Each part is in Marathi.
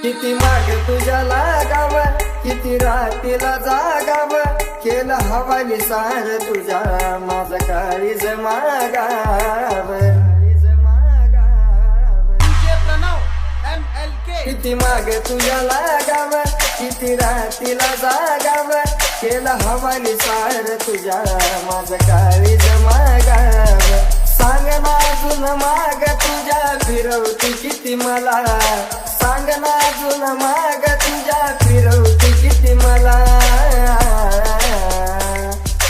किती माग तुझ्या लागाव, किती रात्रीला जागाव, केलं हवाली सार तुझ्या माझं काळीज मागाव. किती माग तुझ्या लागाव, किती रात्रीला जागाव, केलं हवाली सार तुझ्या माझं काळीज मागाव. सांग ना अजून माग तुझ्या फिरवती किती मला, सांग ना अजून माग तुझ्या फिरवती किती मला.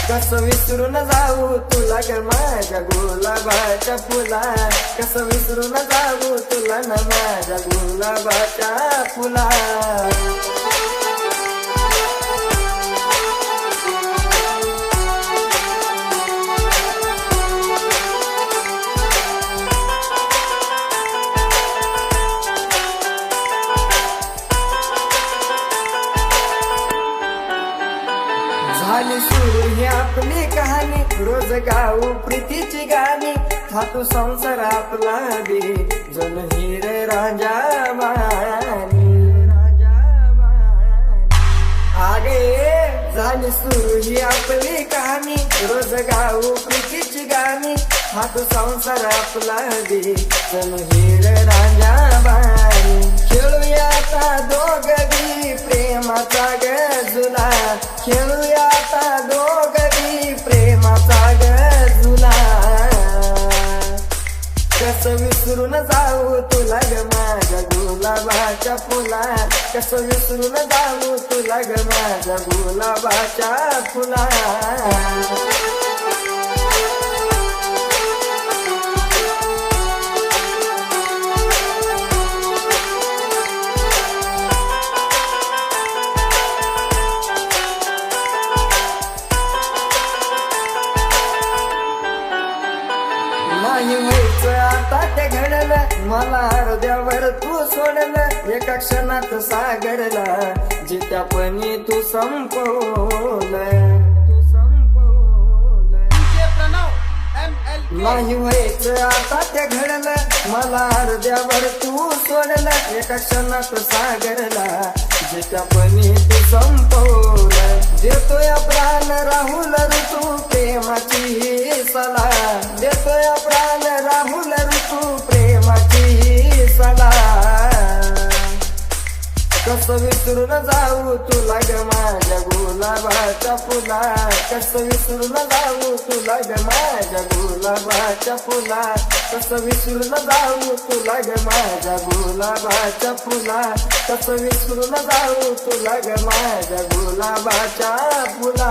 कसं विसरून जाऊ तुला ग माझ्या गुलाबाच्या फुला, कसं विसरून जाऊ तुला न माझ्या गुलाबाच्या फुला. झाली सुरू ही आपली कहाणी, रोज गाऊ प्रीतीची गाणी, थातू संसार आपला बी जण हिर राजा मानी. आगे झाली सुरू ही आपली कहाणी, रोज गाऊ प्रीतीची गाणी, थातू संसार आपला बी जण हिर राजा मानी. खेळूया आता दोघी प्रेमाचा गजुला, खेळूया आता दोघी प्रेमाचा गजुला. कसं विसरून जाऊ तुला ग माझ्या गुलाबाच्या फुला, कसं विसरून जाऊ तुला ग माझ्या गुलाबाच्या फुला. नाही व्हायचं आता ते घडलं, मला हृदयावर तू सोडलं, एका क्षणात सागरला जित्यापणी तू संपवलं. नाही व्हायचं आता ते घडलं, मला हृदयावर तू सोडलं, एका क्षणात सागरला जित्यापणी तू संपवलं. देतोय प्राण राहुल ऋतू प्रेमाची सला, देतोय प्राण राहुल ऋतू प्रेमाची सला. कसं विसरून जाऊ तुला ग माझ्या गुलाबाच्या फुला, कसं विसरून जाऊ तुला ग माझ्या गुलाबाच्या फुला, कसं विसरून जाऊ तुला ग माझ्या गुलाबाच्या फुला, कसं विसरून जाऊ तुला ग माझ्या गुलाबाच्या फुला.